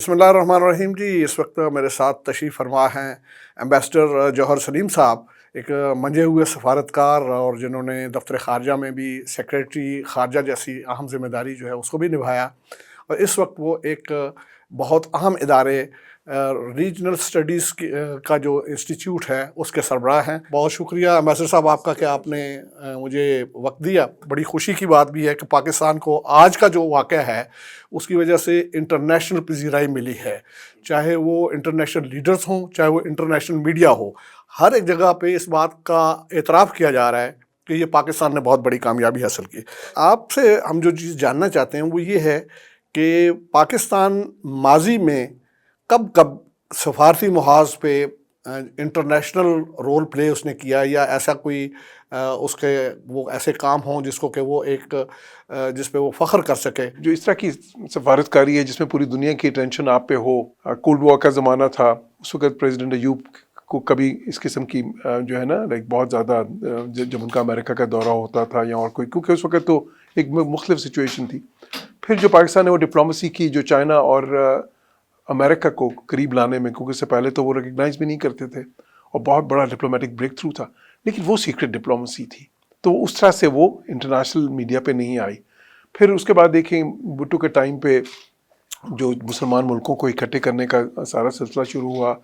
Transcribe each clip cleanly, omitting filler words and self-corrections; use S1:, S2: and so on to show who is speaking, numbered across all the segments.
S1: بسم اللہ الرحمن الرحیم جی، اس وقت میرے ساتھ تشریف فرما ہیں ایمبیسڈر جوہر سلیم صاحب، ایک منجے ہوئے سفارتکار اور جنہوں نے دفتر خارجہ میں بھی سیکریٹری خارجہ جیسی اہم ذمہ داری جو ہے اس کو بھی نبھایا، اور اس وقت وہ ایک بہت اہم ادارے ریجنل اسٹڈیز کا جو انسٹیٹیوٹ ہے اس کے سربراہ ہیں۔ بہت شکریہ ایمبیسڈر صاحب آپ کا کہ آپ نے مجھے وقت دیا۔ بڑی خوشی کی بات بھی ہے کہ پاکستان کو آج کا جو واقعہ ہے اس کی وجہ سے انٹرنیشنل پذیرائی ملی ہے، چاہے وہ انٹرنیشنل لیڈرز ہوں، چاہے وہ انٹرنیشنل میڈیا ہو، ہر ایک جگہ پہ اس بات کا اعتراف کیا جا رہا ہے کہ یہ پاکستان نے بہت بڑی کامیابی حاصل کی۔ آپ سے ہم جو چیز جاننا چاہتے ہیں وہ یہ ہے کہ پاکستان ماضی میں کب کب سفارتی محاذ پہ انٹرنیشنل رول پلے اس نے کیا، یا ایسا کوئی اس کے وہ ایسے کام ہوں جس کو کہ وہ ایک جس پہ وہ فخر کر سکے؟
S2: جو اس طرح کی سفارتکاری ہے جس میں پوری دنیا کی اٹینشن آپ پہ ہو۔ کولڈ وار کا زمانہ تھا، اس وقت پریزیڈنٹ ایوب کو کبھی اس قسم کی جو ہے نا بہت زیادہ جب ان کا امریکہ کا دورہ ہوتا تھا یا اور کوئی، کیونکہ اس وقت تو ایک مختلف سچویشن تھی۔ پھر جو پاکستان نے وہ ڈپلومیسی کی جو چائنا اور امریکہ کو قریب لانے میں، کیونکہ اس سے پہلے تو وہ ریکگنائز بھی نہیں کرتے تھے، اور بہت بڑا ڈپلومیٹک بریک تھرو تھا، لیکن وہ سیکرٹ ڈپلومیسی تھی، تو اس طرح سے وہ انٹرنیشنل میڈیا پہ نہیں آئی۔ پھر اس کے بعد دیکھیں بھٹو کے ٹائم پہ جو مسلمان ملکوں کو اکٹھے کرنے کا سارا سلسلہ شروع ہوا،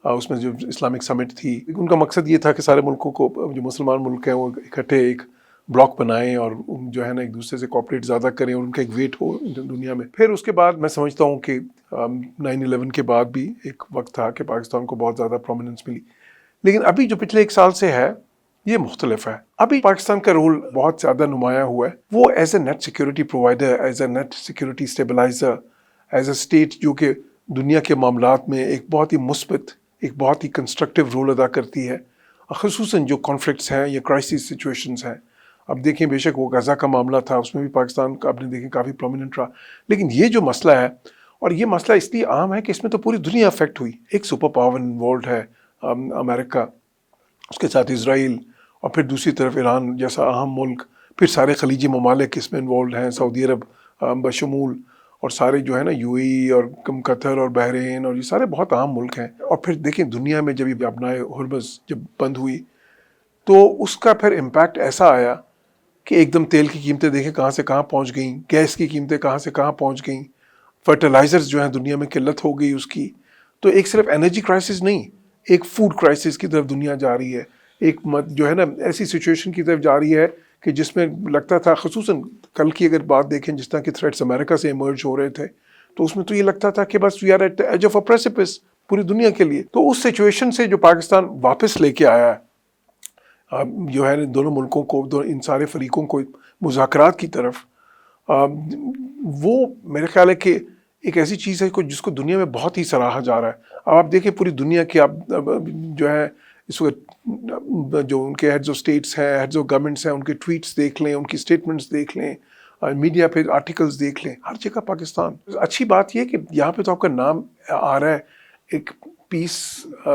S2: اس میں جو اسلامک سمٹ تھی، ان کا مقصد یہ تھا کہ سارے ملکوں کو، جو مسلمان ملک ہیں، وہ اکٹھے ایک بلاک بنائیں اور جو ہے نا ایک دوسرے سے کوآپریٹ زیادہ کریں اور ان کا ایک ویٹ ہو دنیا میں۔ پھر اس کے بعد میں سمجھتا ہوں کہ 9/11 کے بعد بھی ایک وقت تھا کہ پاکستان کو بہت زیادہ پرومیننس ملی، لیکن ابھی جو پچھلے 1 سال سے ہے یہ مختلف ہے۔ ابھی پاکستان کا رول بہت زیادہ نمایاں ہوا ہے، وہ as a net security provider, as a net security stabiliser, as a state جو کہ دنیا کے معاملات میں ایک بہت ہی مثبت، ایک بہت ہی کنسٹرکٹیو رول ادا کرتی ہے، خصوصاً جو کانفلکٹس ہیں یا کرائسس سچویشنز ہیں۔ اب دیکھیں بے شک وہ غزہ کا معاملہ تھا، اس میں بھی پاکستان کا آپ نے دیکھیں کافی پرومیننٹ رہا، لیکن یہ جو مسئلہ ہے، اور یہ مسئلہ اس لیے عام ہے کہ اس میں تو پوری دنیا افیکٹ ہوئی۔ ایک سپر پاور انوالوڈ ہے، امریکہ، اس کے ساتھ اسرائیل، اور پھر دوسری طرف ایران جیسا اہم ملک، پھر سارے خلیجی ممالک اس میں انوالوڈ ہیں، سعودی عرب بشمول، اور سارے جو ہے نا یو اے ای اور قطر اور بحرین، اور یہ سارے بہت اہم ملک ہیں۔ اور پھر دیکھیں دنیا میں جب یہ اپنائے ہرمز جب بند ہوئی تو اس کا پھر امپیکٹ ایسا آیا کہ ایک دم تیل کی قیمتیں دیکھیں کہاں سے کہاں پہنچ گئیں، گیس کی قیمتیں کہاں سے کہاں پہنچ گئیں، فرٹیلائزرز جو ہیں دنیا میں قلت ہو گئی اس کی۔ تو ایک صرف انرجی کرائسس نہیں، ایک فوڈ کرائسس کی طرف دنیا جا رہی ہے، ایک جو ہے نا ایسی سچویشن کی طرف جا رہی ہے کہ جس میں لگتا تھا، خصوصاً کل کی اگر بات دیکھیں جس طرح کے تھریٹس امریکہ سے ایمرج ہو رہے تھے، تو اس میں تو یہ لگتا تھا کہ بس we are at age of a precipice پوری دنیا کے لیے۔ تو اس سچویشن سے جو پاکستان واپس لے کے آیا ہے جو ہے دونوں ملکوں کو، ان سارے فریقوں کو مذاکرات کی طرف، وہ میرے خیال ہے کہ ایک ایسی چیز ہے جس کو دنیا میں بہت ہی سراہا جا رہا ہے۔ اب آپ دیکھیں پوری دنیا کے، اب جو ہے اس وقت جو ان کے ہیڈز آف اسٹیٹس ہیں، ہیڈز آف گورنمنٹس ہیں، ان کے ٹویٹس دیکھ لیں، ان کی اسٹیٹمنٹس دیکھ لیں، میڈیا پہ آرٹیکلز دیکھ لیں، ہر جگہ پاکستان۔ اچھی بات یہ ہے کہ یہاں پہ تو آپ کا نام آ رہا ہے ایک پیس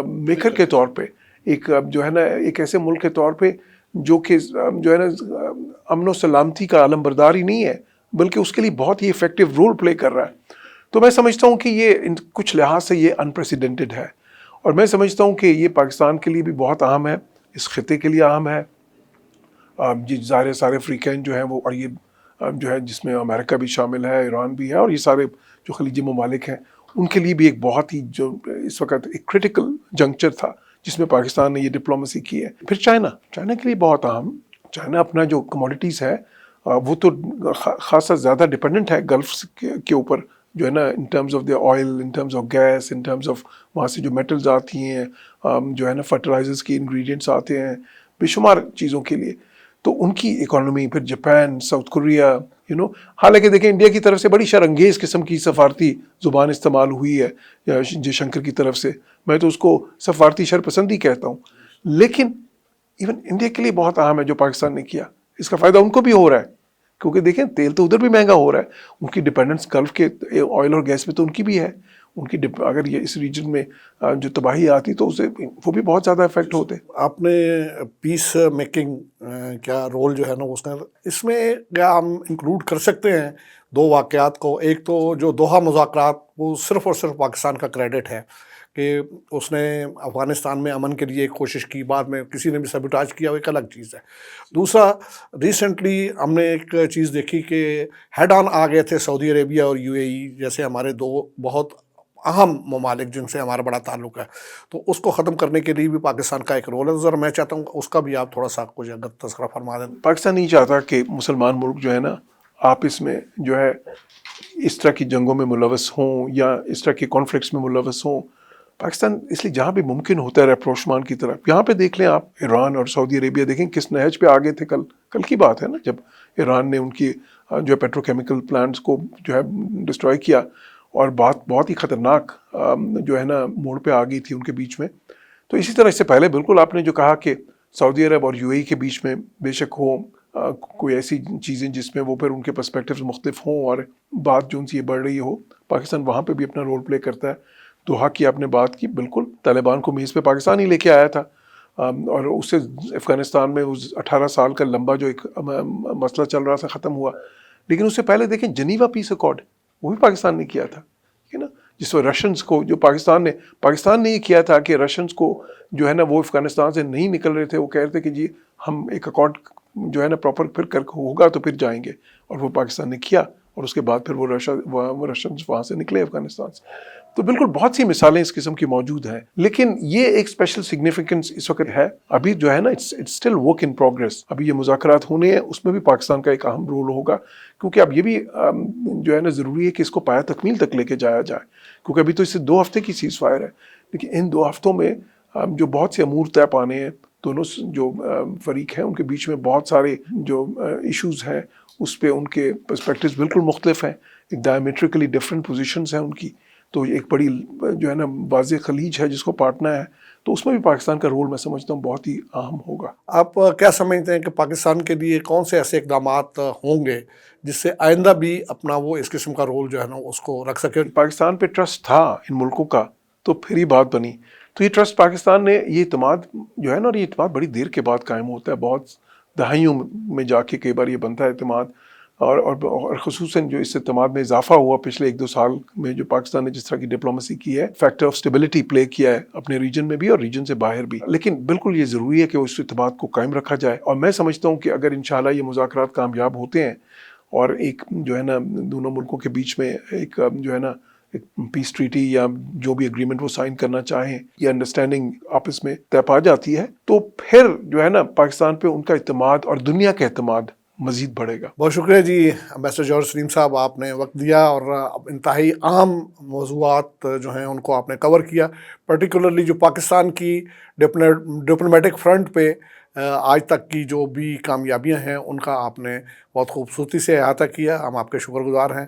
S2: میکر کے طور پہ، ایک جو ہے نا ایک ایسے ملک کے طور پہ جو کہ جو ہے نا امن و سلامتی کا علم بردار ہی نہیں ہے، بلکہ اس کے لیے بہت ہی افیکٹو رول پلے کر رہا ہے۔ تو میں سمجھتا ہوں کہ یہ کچھ لحاظ سے یہ انپریسیڈنٹڈ ہے، اور میں سمجھتا ہوں کہ یہ پاکستان کے لیے بھی بہت اہم ہے، اس خطے کے لیے اہم ہے۔ یہ سارے افریقین جو ہیں وہ، اور یہ جو ہے جس میں امریکہ بھی شامل ہے، ایران بھی ہے، اور یہ سارے جو خلیجی ممالک ہیں، ان کے لیے بھی ایک بہت ہی جو اس وقت ایک کرٹیکل جنکچر تھا جس میں پاکستان نے یہ ڈپلومیسی کی ہے۔ پھر چائنا کے لیے بہت اہم، چائنا اپنا جو کموڈیٹیز ہے وہ تو خاصا زیادہ ڈپینڈنٹ ہے گلف کے اوپر، جو ہے نا in terms of the oil, in terms of gas, in terms of وہاں سے جو میٹلز آتی ہیں، جو ہے نا فرٹیلائزرز کی انگریڈینٹس آتے ہیں بے شمار چیزوں کے لیے، تو ان کی اکانومی۔ پھر جاپان، ساؤتھ کوریا، حالانکہ دیکھیں انڈیا کی طرف سے بڑی شرانگیز قسم کی سفارتی زبان استعمال ہوئی ہے جے شنکر کی طرف سے، میں تو اس کو سفارتی شرپسندی کہتا ہوں، لیکن ایون انڈیا کے لیے بہت اہم ہے جو پاکستان نے کیا۔ اس کا فائدہ ان کو بھی ہو رہا ہے، کیونکہ دیکھیں تیل تو ادھر بھی مہنگا ہو رہا ہے، ان کی ڈپینڈنس گلف کے آئل اور گیس میں تو ان کی بھی ہے، ان کی اگر یہ اس ریجن میں جو تباہی آتی تو اسے وہ بھی بہت زیادہ افیکٹ ہوتے.
S1: آپ نے پیس میکنگ کیا رول جو ہے نا اس میں کیا ہم انکلوڈ کر سکتے ہیں دو واقعات کو؟ ایک تو جو دوحہ مذاکرات وہ صرف اور صرف پاکستان کا کریڈٹ ہے کہ اس نے افغانستان میں امن کے لیے ایک کوشش کی، بعد میں کسی نے بھی سیبوٹاج کیا، وہ ایک الگ چیز ہے. دوسرا، ریسنٹلی ہم نے ایک چیز دیکھی کہ ہیڈ آن آ گئے تھے سعودی عربیہ اور UAE جیسے ہمارے دو بہت اہم ممالک جن سے ہمارا بڑا تعلق ہے، تو اس کو ختم کرنے کے لیے بھی پاکستان کا ایک رول ہے. ذرا میں چاہتا ہوں اس کا بھی آپ تھوڑا سا کچھ اگر تذکرہ فرما دیں.
S2: پاکستان نہیں چاہتا کہ مسلمان ملک جو ہے نا آپس میں جو ہے اس طرح کی جنگوں میں ملوث ہوں یا اس طرح کے کانفلکٹس میں ملوث ہوں. پاکستان اس لیے جہاں بھی ممکن ہوتا ہے رپروشمان کی طرف، یہاں پہ دیکھ لیں آپ ایران اور سعودی عربیہ، دیکھیں کس نہج پہ آگے تھے. کل کی بات ہے نا جب ایران نے ان کی جو ہے پیٹرو کیمیکل پلانٹس کو جو ہے ڈسٹروائے کیا، اور بہت ہی خطرناک جو ہے نا موڑ پہ آ گئی تھی ان کے بیچ میں. تو اسی طرح اس سے پہلے بالکل آپ نے جو کہا کہ سعودی عرب اور UAE کے بیچ میں بے شک ہو کوئی ایسی چیزیں جس میں وہ پھر ان کے پرسپیکٹیوز مختلف ہوں اور بات جو ان سے یہ بڑھ رہی ہو، پاکستان وہاں پہ بھی اپنا رول پلے کرتا ہے. دوحہ کی آپ نے بات کی، بالکل طالبان کو میز پہ پاکستان ہی لے کے آیا تھا، اور اس سے افغانستان میں اس 18 سال کا لمبا جو ایک مسئلہ چل رہا تھا ختم ہوا. لیکن اس سے پہلے دیکھیں جنیوا پیس ایکارڈ، وہ بھی پاکستان نے کیا تھا، ٹھیک ہے نا، جس میں رشینز کو جو پاکستان نے یہ کیا تھا کہ رشینز کو جو ہے نا وہ افغانستان سے نہیں نکل رہے تھے، وہ کہہ رہے تھے کہ جی ہم ایک اکارڈ جو ہے نا پراپر پھر ہوگا تو پھر جائیں گے، اور وہ پاکستان نے کیا، اور اس کے بعد پھر وہ رشینز وہاں سے نکلے افغانستان سے. تو بالکل بہت سی مثالیں اس قسم کی موجود ہیں، لیکن یہ ایک اسپیشل سگنیفیکنس اس وقت ہے. ابھی جو ہے نا it's still work in progress, ابھی یہ مذاکرات ہونے ہیں، اس میں بھی پاکستان کا ایک اہم رول ہوگا، کیونکہ اب یہ بھی جو ہے نا ضروری ہے کہ اس کو پایہ تکمیل تک لے کے جایا جائے، کیونکہ ابھی تو اس سے 2 ہفتے کی سیز فائر ہے. لیکن ان 2 ہفتوں میں جو بہت سے امور طے پانے ہیں، دونوں جو فریق ہیں ان کے بیچ میں بہت سارے جو ایشوز ہیں اس پہ ان کے پرسپیکٹیوز بالکل مختلف ہیں، ایک ڈائمیٹریکلی ڈفرینٹ پوزیشنز ہیں ان کی. تو ایک بڑی جو ہے نا واضح خلیج ہے جس کو پاٹنا ہے، تو اس میں بھی پاکستان کا رول میں سمجھتا ہوں بہت ہی اہم ہوگا.
S1: آپ کیا سمجھتے ہیں کہ پاکستان کے لیے کون سے ایسے اقدامات ہوں گے جس سے آئندہ بھی اپنا وہ اس قسم کا رول جو ہے نا اس کو رکھ سکے؟
S2: پاکستان پہ ٹرسٹ تھا ان ملکوں کا تو پھر ہی بات بنی. تو یہ ٹرسٹ پاکستان نے، یہ اعتماد جو ہے نا، اور یہ اعتماد بڑی دیر کے بعد قائم ہوتا ہے، بہت دہائیوں میں جا کے کئی بار یہ بنتا ہے اعتماد. اور خصوصاً جو اس اعتماد میں اضافہ ہوا پچھلے 1-2 سال میں، جو پاکستان نے جس طرح کی ڈپلومیسی کی ہے، فیکٹر آف اسٹیبلٹی پلے کیا ہے اپنے ریجن میں بھی اور ریجن سے باہر بھی. لیکن بالکل یہ ضروری ہے کہ اس اعتماد کو قائم رکھا جائے، اور میں سمجھتا ہوں کہ اگر انشاءاللہ یہ مذاکرات کامیاب ہوتے ہیں اور ایک جو ہے نا دونوں ملکوں کے بیچ میں ایک جو ہے نا ایک پیس ٹریٹی یا جو بھی اگریمنٹ وہ سائن کرنا چاہیں یا انڈرسٹینڈنگ آپس میں طے پا جاتی ہے، تو پھر جو ہے نا پاکستان پہ ان کا اعتماد اور دنیا کا اعتماد مزید بڑھے گا.
S1: بہت شکریہ جی امبیسڈر جوہر سلیم صاحب، آپ نے وقت دیا اور انتہائی اہم موضوعات جو ہیں ان کو آپ نے کور کیا، پرٹیکولرلی جو پاکستان کی ڈپلومیٹک فرنٹ پہ آج تک کی جو بھی کامیابیاں ہیں ان کا آپ نے بہت خوبصورتی سے احاطہ کیا. ہم آپ کے شکر گزار ہیں.